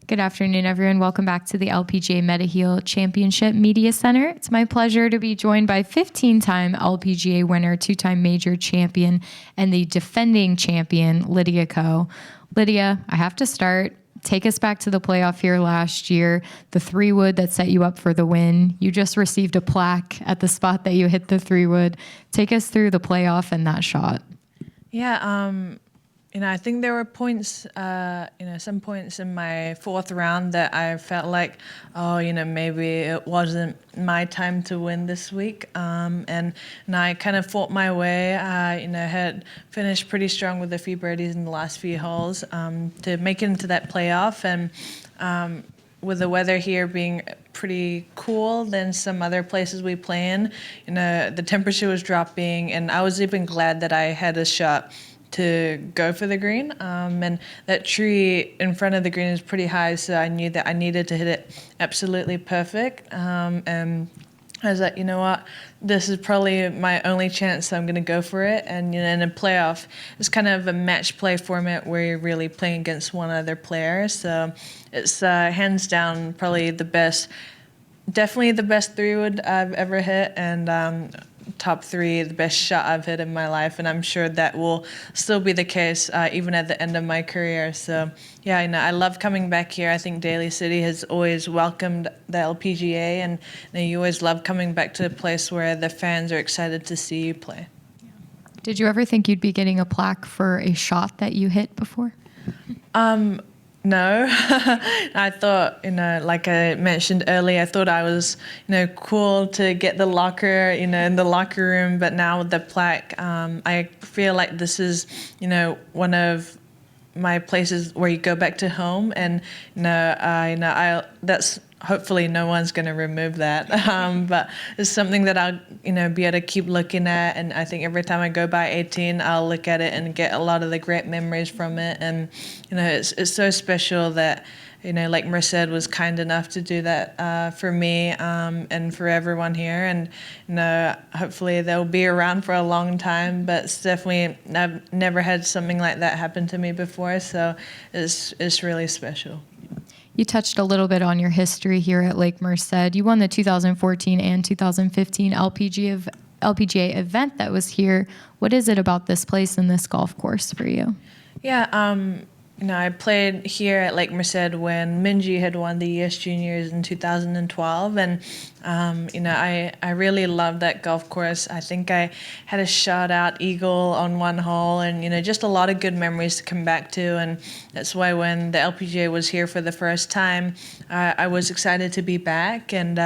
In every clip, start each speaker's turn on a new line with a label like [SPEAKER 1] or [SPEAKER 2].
[SPEAKER 1] Good afternoon, everyone. Welcome back to the LPGA MEDIHEAL Championship Media Center. It's my pleasure to be joined by 15-time LPGA winner, 2-time major champion, and the defending champion, Lydia Ko. Lydia, I have to start. Take us back to the playoff here last year, the 3-wood that set you up for the win. You just received a plaque at the spot that you hit the 3-wood. Take us through the playoff and that shot.
[SPEAKER 2] Yeah, I think there were points, some points in my fourth round that I felt like, maybe it wasn't my time to win this week. And I kind of fought my way, had finished pretty strong with a few birdies in the last few holes to make it into that playoff. And with the weather here being pretty cool than some other places we play in, the temperature was dropping, and I was even glad that I had a shot to go for the green, and that tree in front of the green is pretty high, so I knew that I needed to hit it absolutely perfect, and I was like, you know what, this is probably my only chance, so I'm going to go for it. And in a playoff, it's kind of a match play format where you're really playing against one other player, so it's hands down probably definitely the best 3-wood I've ever hit, and top 3, the best shot I've hit in my life, and I'm sure that will still be the case even at the end of my career. So yeah, I love coming back here. I think Daly City has always welcomed the LPGA, and you always love coming back to a place where the fans are excited to see you play.
[SPEAKER 1] Did you ever think you'd be getting a plaque for a shot that you hit before?
[SPEAKER 2] No, I thought, like I mentioned earlier, I thought I was, cool to get the locker, in the locker room. But now with the plaque, I feel like this is, one of my places where you go back to home, and that's hopefully no one's going to remove that. But it's something that I'll, be able to keep looking at. And I think every time I go by 18, I'll look at it and get a lot of the great memories from it. And, it's so special that, like Merced was kind enough to do that for me and for everyone here. And, hopefully they'll be around for a long time. But it's definitely, I've never had something like that happen to me before. So it's really special.
[SPEAKER 1] You touched a little bit on your history here at Lake Merced. You won the 2014 and 2015 LPGA event that was here. What is it about this place and this golf course for you?
[SPEAKER 2] Yeah, I played here at Lake Merced when Minjee had won the US Juniors in 2012, and I really loved that golf course. I think I had a shot out eagle on one hole, and just a lot of good memories to come back to. And that's why when the LPGA was here for the first time, I was excited to be back. And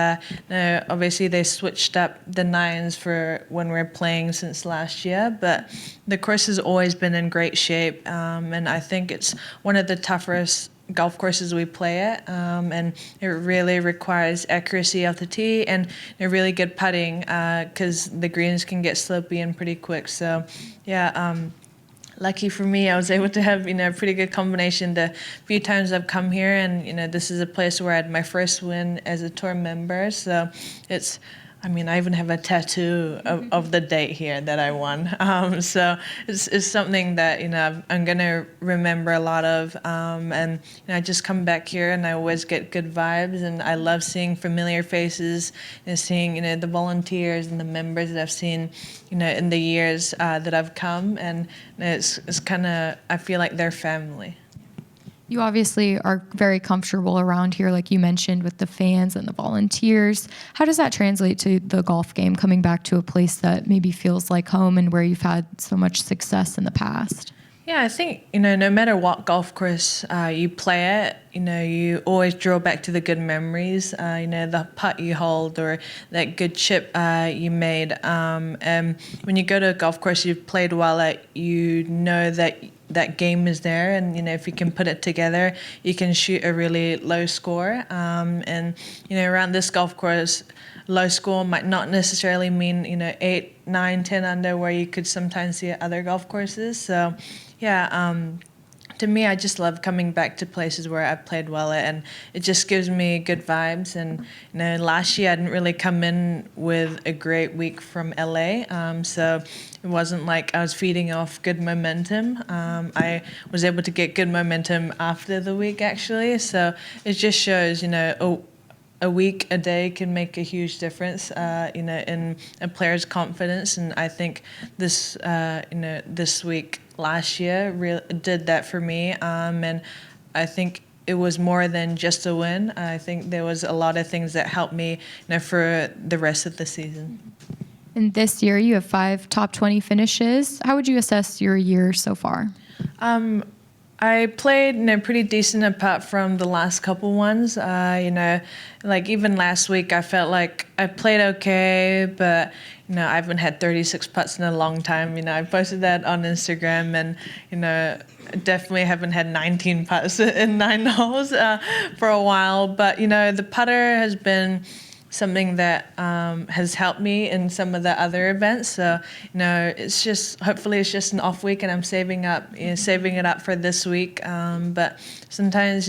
[SPEAKER 2] obviously they switched up the 9s for when we're playing since last year, but the course has always been in great shape, and I think it's one of the toughest golf courses we play at, and it really requires accuracy off the tee and really good putting because the greens can get slopey and pretty quick. So yeah, lucky for me, I was able to have a pretty good combination the few times I've come here, and this is a place where I had my first win as a tour member, so I even have a tattoo of the date here that I won. So it's something that, I'm going to remember a lot of. And I just come back here and I always get good vibes. And I love seeing familiar faces and seeing, the volunteers and the members that I've seen, in the years that I've come. And it's kind of, I feel like they're family.
[SPEAKER 1] You obviously are very comfortable around here, like you mentioned, with the fans and the volunteers. How does that translate to the golf game, coming back to a place that maybe feels like home and where you've had so much success in the past?
[SPEAKER 2] Yeah, I think, no matter what golf course you play at, you always draw back to the good memories, the putt you hold or that good chip you made. And when you go to a golf course you've played well at, that game is there, and if you can put it together, you can shoot a really low score. And around this golf course, low score might not necessarily mean 8, 9, 10 under, where you could sometimes see at other golf courses. So yeah, to me, I just love coming back to places where I've played well at, and it just gives me good vibes. And last year I didn't really come in with a great week from LA, so it wasn't like I was feeding off good momentum. I was able to get good momentum after the week, actually. So it just shows, a week, a day can make a huge difference, in a player's confidence. And I think this, this week last year really did that for me. And I think it was more than just a win. I think there was a lot of things that helped me, for the rest of the season.
[SPEAKER 1] And this year you have 5 top 20 finishes. How would you assess your year so far?
[SPEAKER 2] I played, pretty decent apart from the last couple ones. Like even last week, I felt like I played okay, but I haven't had 36 putts in a long time. I posted that on Instagram, and definitely haven't had 19 putts in 9 holes for a while. But the putter has been something that has helped me in some of the other events. So, it's just, hopefully it's just an off week and I'm saving it up for this week. But sometimes,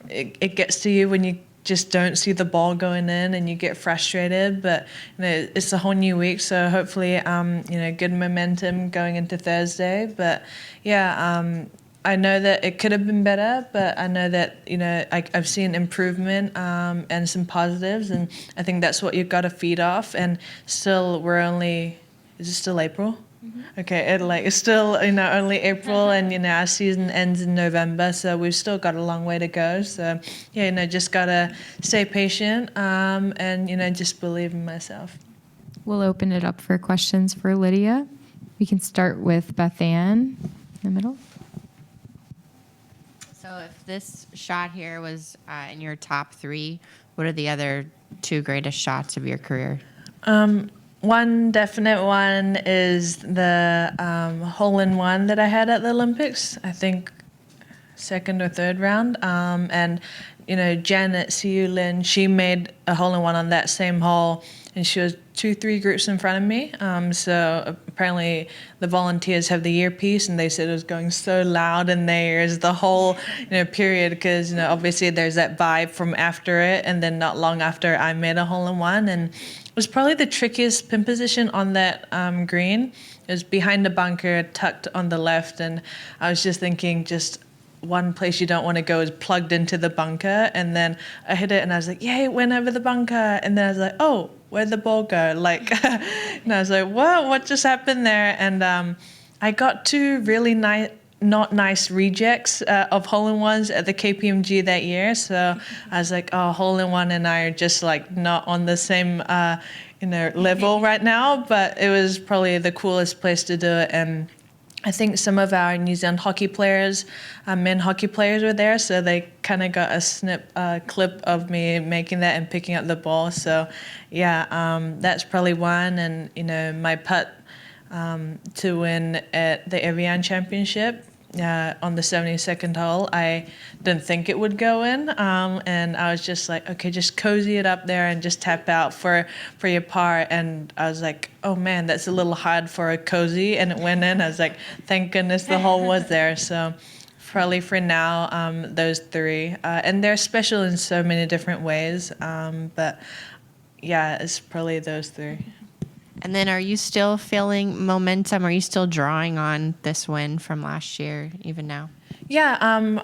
[SPEAKER 2] it gets to you when you just don't see the ball going in and you get frustrated. But, it's a whole new week. So hopefully, good momentum going into Thursday. But yeah, I know that it could have been better, but I know that, I've seen improvement and some positives, and I think that's what you've got to feed off. And still, is it still April? Mm-hmm. Okay, it's still, only April, and, our season ends in November, so we've still got a long way to go. So, yeah, just got to stay patient and, just believe in myself.
[SPEAKER 1] We'll open it up for questions for Lydia. We can start with Beth Ann in the middle.
[SPEAKER 3] So if this shot here was in your top 3, what are the other 2 greatest shots of your career?
[SPEAKER 2] One definite one is the hole-in-one that I had at the Olympics, I think second or third round. And, Janet Siu Lin, she made a hole-in-one on that same hole, and she was 2-3 groups in front of me. So apparently the volunteers have the earpiece, and they said it was going so loud in their ears the whole period, because obviously there's that vibe from after it, and then not long after I made a hole-in-one, and it was probably the trickiest pin position on that green. It was behind the bunker, tucked on the left, and I was just thinking, one place you don't want to go is plugged into the bunker. And then I hit it and I was like, yay, it went over the bunker. And then I was like, oh, where'd the ball go? And I was like, what just happened there? And I got 2 really not nice rejects of hole-in-ones at the KPMG that year. So I was like, oh, hole-in-one and I are just not on the same level right now. But it was probably the coolest place to do it. And I think some of our New Zealand hockey players, men hockey players, were there, so they kind of got a clip of me making that and picking up the ball. So, yeah, that's probably one. And my putt to win at the Evian Championship on the 72nd hole, I didn't think it would go in, and I was just like, okay, just cozy it up there and just tap out for your par. And I was like, oh man, that's a little hard for a cozy, and it went in. I was like, thank goodness the hole was there. So probably for now, those 3, and they're special in so many different ways, but yeah, it's probably those 3.
[SPEAKER 3] And then are you still feeling momentum? Are you still drawing on this win from last year, even now?
[SPEAKER 2] Yeah,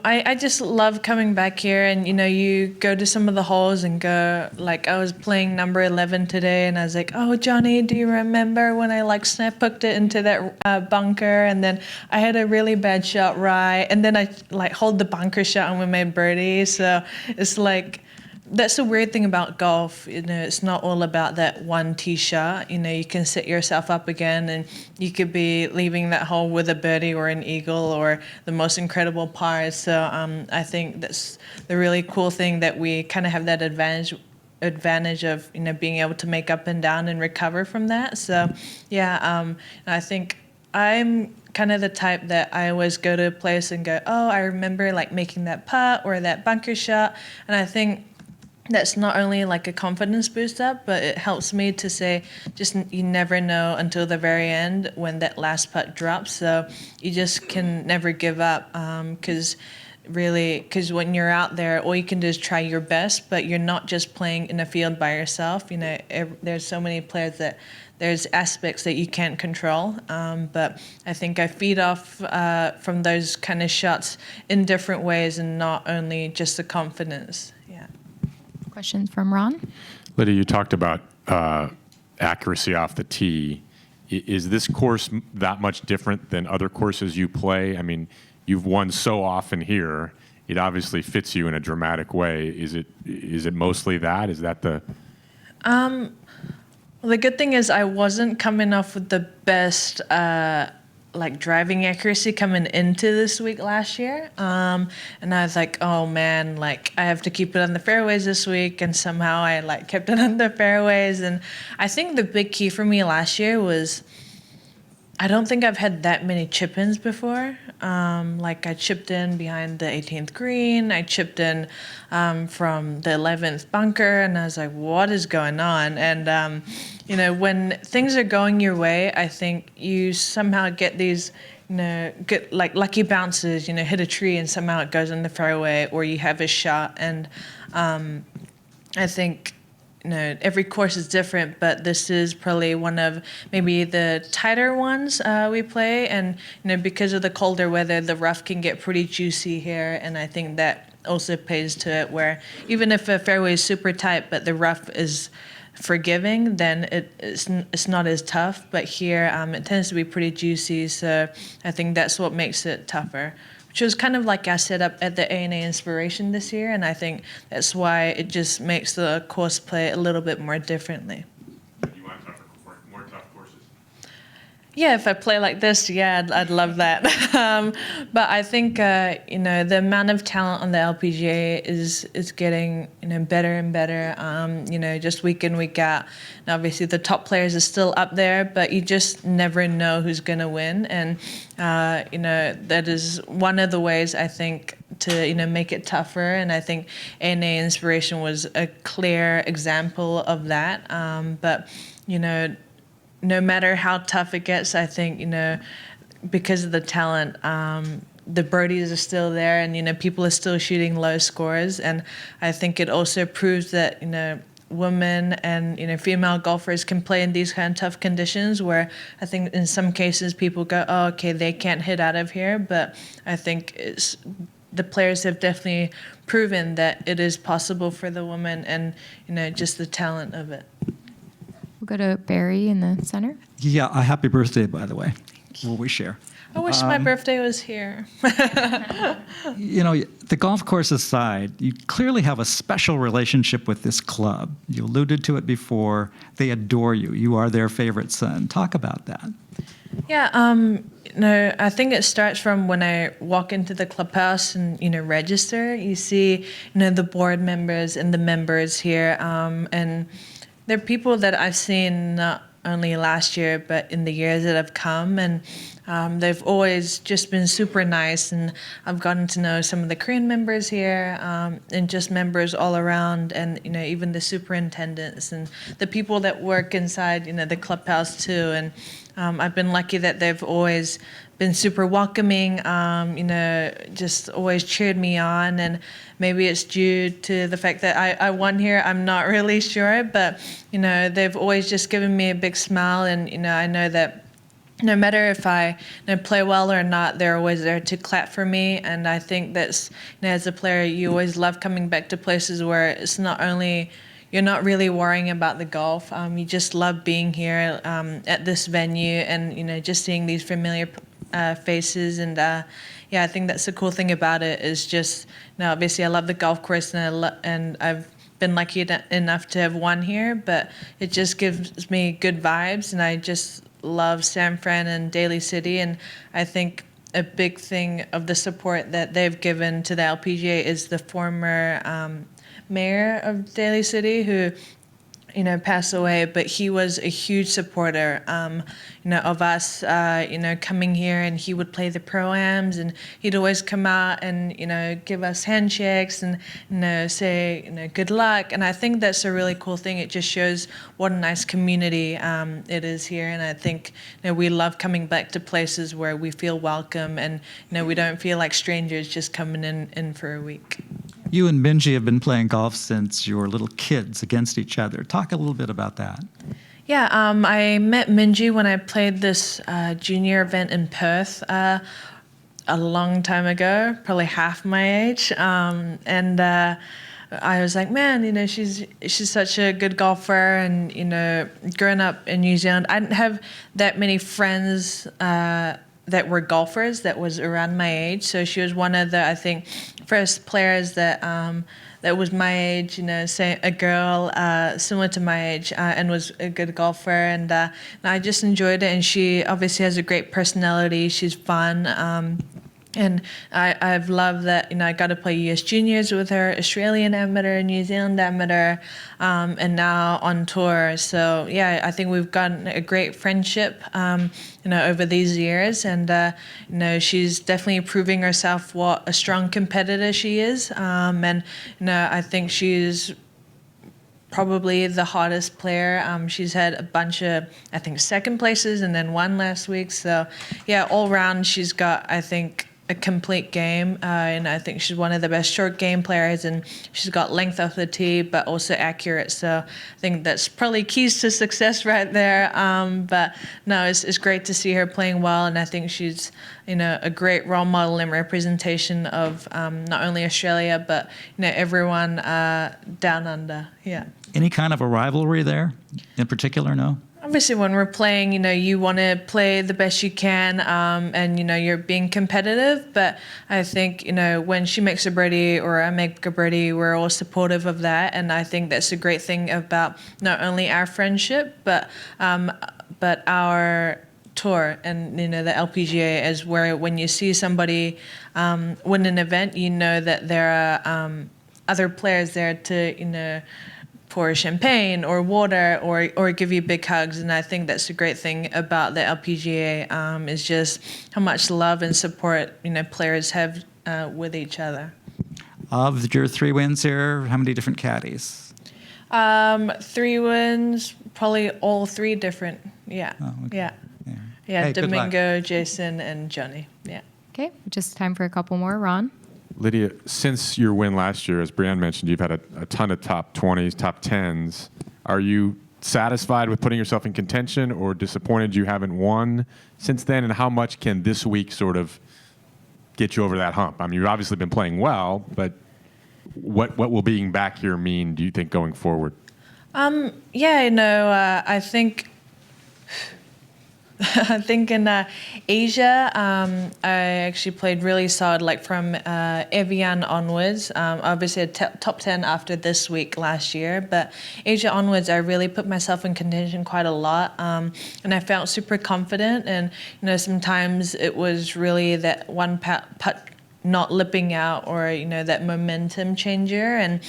[SPEAKER 2] I just love coming back here, and you go to some of the holes and go, I was playing number 11 today, and I was like, oh, Johnny, do you remember when I snap hooked it into that bunker, and then I had a really bad shot right, and then I hold the bunker shot and we made birdie. So it's that's the weird thing about golf. It's not all about that one tee shot. You can set yourself up again, and you could be leaving that hole with a birdie or an eagle or the most incredible par. So I think that's the really cool thing, that we kind of have that advantage of being able to make up and down and recover from that. So yeah, I think I'm kind of the type that I always go to a place and go, oh, I remember making that putt or that bunker shot, and I think that's not only like a confidence booster, but it helps me to say, just you never know until the very end when that last putt drops. So you just can never give up, because when you're out there, all you can do is try your best, but you're not just playing in a field by yourself. There's so many players that there's aspects that you can't control, but I think I feed off from those kind of shots in different ways and not only just the confidence. Yeah.
[SPEAKER 1] Questions from Ron?
[SPEAKER 4] Lydia, you talked about accuracy off the tee. Is this course that much different than other courses you play? I mean, you've won so often here. It obviously fits you in a dramatic way. Is it mostly that? Is that the...
[SPEAKER 2] Well, the good thing is I wasn't coming off with the best driving accuracy coming into this week last year. And I was like, oh man, like I have to keep it on the fairways this week. And somehow I kept it on the fairways. And I think the big key for me last year was I don't think I've had that many chip-ins before. I chipped in behind the 18th green. I chipped in from the 11th bunker, and I was like, what is going on? And, when things are going your way, I think you somehow get these, good, lucky bounces, hit a tree and somehow it goes in the fairway, or you have a shot. And I think... every course is different, but this is probably one of maybe the tighter ones we play. And, because of the colder weather, the rough can get pretty juicy here. And I think that also plays to it, where even if a fairway is super tight, but the rough is forgiving, then it's not as tough. But here it tends to be pretty juicy. So I think that's what makes it tougher, which was kind of like I set up at the A&A Inspiration this year, and I think that's why it just makes the course play a little bit more differently.
[SPEAKER 4] You want more tough courses?
[SPEAKER 2] Yeah, if I play like this, yeah, I'd love that. But I think the amount of talent on the LPGA is getting better and better. Just week in, week out. And obviously, the top players are still up there, but you just never know who's going to win. And that is one of the ways I think to make it tougher. And I think A&A Inspiration was a clear example of that. But no matter how tough it gets, I think, because of the talent, the birdies are still there, and, people are still shooting low scores. And I think it also proves that, women and, female golfers can play in these kind of tough conditions, where I think in some cases people go, oh, okay, they can't hit out of here. But I think the players have definitely proven that it is possible for the women, and, just the talent of it.
[SPEAKER 1] We'll go to Barry in the center.
[SPEAKER 5] Yeah, a happy birthday, by the way. Will we share?
[SPEAKER 2] I wish my birthday was here.
[SPEAKER 5] The golf course aside, you clearly have a special relationship with this club. You alluded to it before. They adore you. You are their favorite son. Talk about that.
[SPEAKER 2] Yeah, I think it starts from when I walk into the clubhouse and, register. You see, the board members and the members here, and they're people that I've seen not only last year, but in the years that have come. And they've always just been super nice. And I've gotten to know some of the Korean members here, and just members all around, and, even the superintendents and the people that work inside, the clubhouse too. And I've been lucky that they've always been super welcoming, just always cheered me on. And maybe it's due to the fact that I won here. I'm not really sure, but, they've always just given me a big smile. And, I know that no matter if I play well or not, they're always there to clap for me. And I think that's, as a player, you always love coming back to places where it's not only... You're not really worrying about the golf. You just love being here at this venue, and, just seeing these familiar faces. And I think that's the cool thing about it, is just, obviously I love the golf course, and I've been lucky enough to have won here, but it just gives me good vibes, and I just love San Fran and Daly City. And I think a big thing of the support that they've given to the LPGA is the former mayor of Daly City, who pass away, but he was a huge supporter, of us, coming here, and he would play the pro-ams, and he'd always come out and, give us handshakes and, say, good luck. And I think that's a really cool thing. It just shows what a nice community it is here. And I think, we love coming back to places where we feel welcome and, we don't feel like strangers just coming in for a week.
[SPEAKER 5] You and Minjee have been playing golf since you were little kids against each other. Talk a little bit about that.
[SPEAKER 2] Yeah, I met Minjee when I played this junior event in Perth a long time ago, probably half my age. And I was like, man, she's such a good golfer. And, growing up in New Zealand, I didn't have that many friends that were golfers that was around my age. So she was one of the, I think, first players that that was my age, say a girl similar to my age and was a good golfer. And I just enjoyed it. And she obviously has a great personality. She's fun. And I've loved that, I got to play US Juniors with her, Australian amateur, New Zealand amateur, and now on tour. So, yeah, I think we've gotten a great friendship, over these years. And, she's definitely proving herself what a strong competitor she is. And, I think she's probably the hottest player. She's had a bunch of, I think, second places and then one last week. So, yeah, all around she's got, I think, a complete game, and I think she's one of the best short game players, and she's got length off the tee, but also accurate. So I think that's probably keys to success right there. But no, it's great to see her playing well, and I think she's a great role model and representation of not only Australia but everyone down under. Yeah.
[SPEAKER 5] Any kind of a rivalry there in particular? No.
[SPEAKER 2] Obviously, when we're playing, you want to play the best you can, and, you're being competitive. But I think, when she makes a birdie or I make a birdie, we're all supportive of that. And I think that's a great thing about not only our friendship, but our tour and, the LPGA is where when you see somebody win an event, that there are other players there to, pour champagne or water or give you big hugs. And I think that's a great thing about the LPGA is just how much love and support players have with each other.
[SPEAKER 5] Of your 3 wins here, how many different caddies?
[SPEAKER 2] 3 wins, probably all 3 different. Yeah.
[SPEAKER 5] Oh, okay.
[SPEAKER 2] Yeah.
[SPEAKER 5] Hey,
[SPEAKER 2] Domingo, Jason, and Johnny. Yeah.
[SPEAKER 1] Okay, just time for a couple more. Ron?
[SPEAKER 4] Lydia, since your win last year, as Brianne mentioned, you've had a ton of top 20s, top 10s. Are you satisfied with putting yourself in contention or disappointed you haven't won since then? And how much can this week sort of get you over that hump? I mean, you've obviously been playing well, but what will being back here mean, do you think, going forward?
[SPEAKER 2] I think I think in Asia, I actually played really solid, like from Evian onwards. Obviously, a top 10 after this week last year, but Asia onwards, I really put myself in contention quite a lot, and I felt super confident. And sometimes it was really that one putt not lipping out, or that momentum changer. And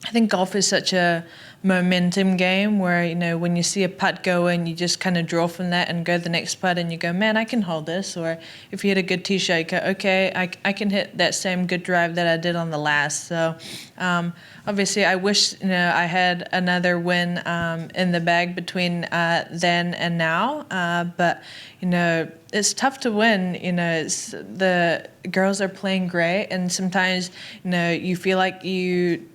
[SPEAKER 2] I think golf is such a momentum game where, when you see a putt go in, you just kind of draw from that and go the next putt and you go, man, I can hold this. Or if you hit a good tee shot, you go, okay, I can hit that same good drive that I did on the last. So obviously I wish, I had another win in the bag between then and now. But, it's tough to win. It's, the girls are playing great, and sometimes, you feel like you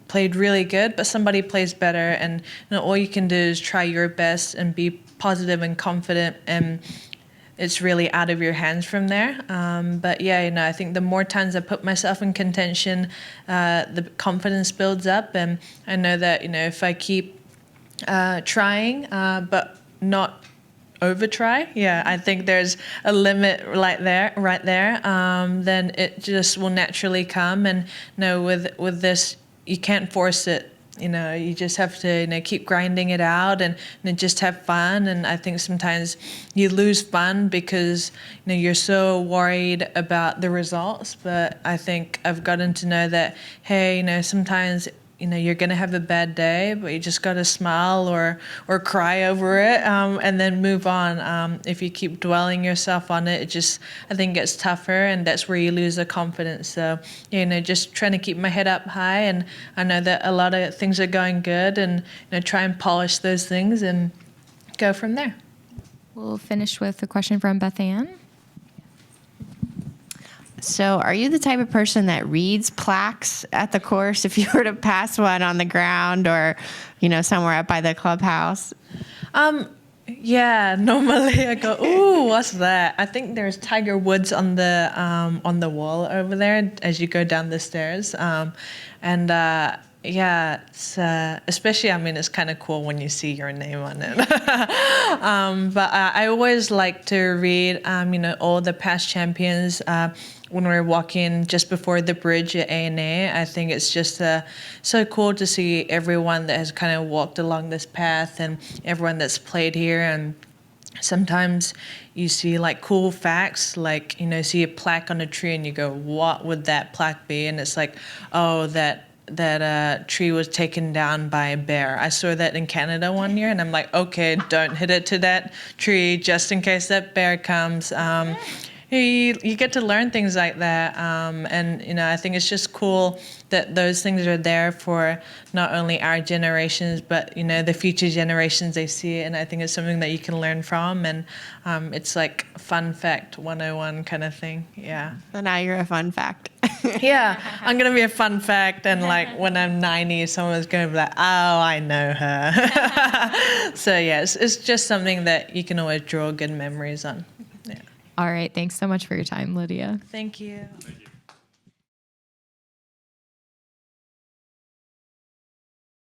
[SPEAKER 2] played really good, but somebody plays better, and all you can do is try your best and be positive and confident, and it's really out of your hands from there. But I think the more times I put myself in contention, the confidence builds up, and I know that if I keep trying, but not over try, I think there's a limit right there. Then it just will naturally come, and with this, you can't force it. You just have to keep grinding it out and just have fun. And I think sometimes you lose fun because you're so worried about the results. But I think I've gotten to know that, hey, sometimes you're going to have a bad day, but you just got to smile or cry over it, and then move on. If you keep dwelling yourself on it, I think gets tougher, and that's where you lose the confidence. So, just trying to keep my head up high, and I know that a lot of things are going good, and try and polish those things and go from there.
[SPEAKER 1] We'll finish with a question from Beth Ann.
[SPEAKER 3] So, are you the type of person that reads plaques at the course if you were to pass one on the ground or, somewhere up by the clubhouse?
[SPEAKER 2] Yeah, normally I go, ooh, what's that? I think there's Tiger Woods on the wall over there as you go down the stairs, yeah, it's, especially, it's kind of cool when you see your name on it. But I always like to read, all the past champions. When we're walking just before the bridge at A&A, I think it's just so cool to see everyone that has kind of walked along this path and everyone that's played here. And sometimes you see like cool facts, like, see a plaque on a tree and you go, what would that plaque be? And it's like, oh, that tree was taken down by a bear. I saw that in Canada one year, and I'm like, okay, don't hit it to that tree just in case that bear comes. You get to learn things like that, and I think it's just cool that those things are there for not only our generations, but the future generations. They see it, and I think it's something that you can learn from, and it's like fun fact 101 kind of thing. Yeah.
[SPEAKER 3] So now you're a fun fact.
[SPEAKER 2] Yeah, I'm gonna be a fun fact, and like when I'm 90, someone's gonna be like, "Oh, I know her." So yeah, it's just something that you can always draw good memories on. Yeah.
[SPEAKER 1] All right. Thanks so much for your time, Lydia.
[SPEAKER 2] Thank you.